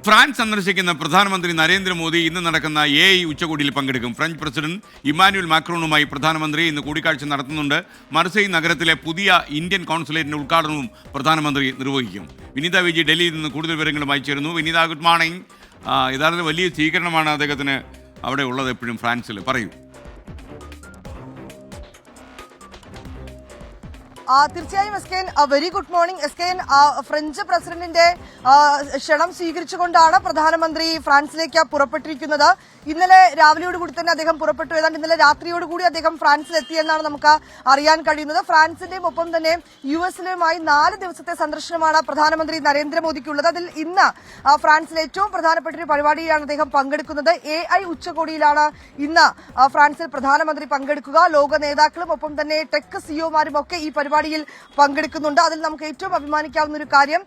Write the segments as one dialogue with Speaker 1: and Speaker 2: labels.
Speaker 1: France സന്ദർശിക്കുന്ന പ്രധാനമന്ത്രി നരേന്ദ്രമോദി ഇന്ന് നടക്കുന്ന AI ഉച്ചകോടിയിൽ പങ്കെടുക്കും. ഫ്രഞ്ച് പ്രസിഡന്റ് ഇമ്മാനുവൽ മാക്രോണുമായി പ്രധാനമന്ത്രി ഇന്ന് കൂടിക്കാഴ്ച നടത്തുന്നുണ്ട്. മർസൈ നഗരത്തിലെ പുതിയ ഇന്ത്യൻ കോൺസുലേറ്റിന്റെ ഉദ്ഘാടനവും പ്രധാനമന്ത്രി നിർവഹിക്കും. വിനീത വിജി ഡൽഹിയിൽ നിന്ന് കൂടുതൽ വിവരങ്ങളുമായി ചേരുന്നു. വിനീത, ഗുഡ് മോർണിംഗ്. യഥാർത്ഥത്തിൽ വലിയ സ്വീകരണമാണ് അദ്ദേഹത്തിന് അവിടെ ഉള്ളത് എപ്പോഴും ഫ്രാൻസിൽ. പറയൂ.
Speaker 2: തീർച്ചയായും എസ്കെൻ, വെരി ഗുഡ് മോർണിംഗ് എസ്കെൻ. ഫ്രഞ്ച് പ്രസിഡന്റിന്റെ ക്ഷണം സ്വീകരിച്ചുകൊണ്ടാണ് പ്രധാനമന്ത്രി ഫ്രാൻസിലേക്ക് പുറപ്പെട്ടിരിക്കുന്നത്. ഇന്നലെ രാവിലെയോടുകൂടി തന്നെ അദ്ദേഹം പുറപ്പെട്ടു. ഏതാണ്ട് ഇന്നലെ രാത്രിയോടുകൂടി അദ്ദേഹം ഫ്രാൻസിലെത്തിയെന്നാണ് നമുക്ക് അറിയാൻ കഴിയുന്നത്. ഫ്രാൻസിന്റെയും ഒപ്പം തന്നെ US-ലുമായി 4 ദിവസത്തെ സന്ദർശനമാണ് പ്രധാനമന്ത്രി നരേന്ദ്രമോദിക്കുള്ളത്. അതിൽ ഇന്ന് ഫ്രാൻസിലെ ഏറ്റവും പ്രധാനപ്പെട്ട ഒരു പരിപാടിയിലാണ് അദ്ദേഹം പങ്കെടുക്കുന്നത്. AI ഉച്ചകോടിയിലാണ് ഇന്ന് ഫ്രാൻസിൽ പ്രധാനമന്ത്രി പങ്കെടുക്കുക. ലോക നേതാക്കളും ഒപ്പം തന്നെ ടെക് സിഇഒമാരും ഒക്കെ ഈ പരിപാടിയിൽ പങ്കെടുക്കുന്നുണ്ട്. അതിൽ നമുക്ക് ഏറ്റവും അഭിമാനിക്കാവുന്ന ഒരു കാര്യം,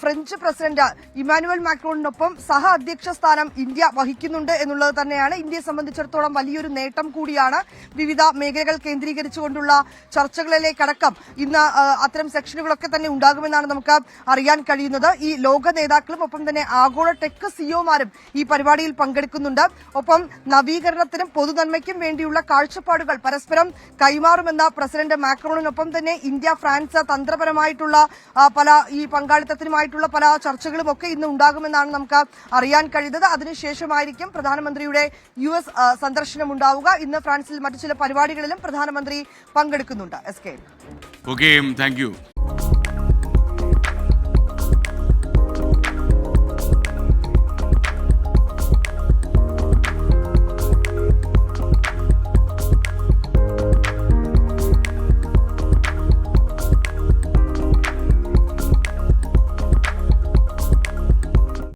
Speaker 2: ഫ്രഞ്ച് പ്രസിഡന്റ് ഇമ്മാനുവൽ മാക്രോണിനൊപ്പം സഹ അധ്യക്ഷ സ്ഥാനം ഇന്ത്യ വഹിക്കുന്നുണ്ട് എന്നുള്ളത് തന്നെയാണ്. ഇന്ത്യയെ സംബന്ധിച്ചിടത്തോളം വലിയൊരു നേട്ടം കൂടിയാണ്. വിവിധ മേഖലകൾ കേന്ദ്രീകരിച്ചുകൊണ്ടുള്ള ചർച്ചകളിലേക്കടക്കം ഇന്ന് അത്തരം സെക്ഷനുകളൊക്കെ തന്നെ ഉണ്ടാകുമെന്നാണ് നമുക്ക് അറിയാൻ കഴിയുന്നത്. ഈ ലോക നേതാക്കളും ഒപ്പം തന്നെ ആഗോള ടെക് സിഇഒമാരും ഈ പരിപാടിയിൽ പങ്കെടുക്കുന്നുണ്ട്. ഒപ്പം നവീകരണത്തിനും പൊതുനന്മയ്ക്കും വേണ്ടിയുള്ള കാഴ്ചപ്പാടുകൾ പരസ്പരം കൈമാറുമെന്ന പ്രസിഡന്റ് മാക്രോണിനൊപ്പം തന്നെ ഇന്ത്യ ഫ്രാൻസ് തന്ത്രപരമായിട്ടുള്ള പല ഈ പങ്കാളിത്തത്തിനുമായിട്ടുള്ള പല ചർച്ചകളും ഒക്കെ ഇന്ന് ഉണ്ടാകുമെന്നാണ് നമുക്ക് അറിയാൻ കഴിയുന്നത്. അതിനുശേഷമായിരിക്കും പ്രധാനമന്ത്രിയുടെ US സന്ദർശനം ഉണ്ടാവുക. ഇന്ന് ഫ്രാൻസിൽ മറ്റു ചില പരിപാടികളിലും പ്രധാനമന്ത്രി പങ്കെടുക്കുന്നുണ്ട്.
Speaker 1: Okay, thank you.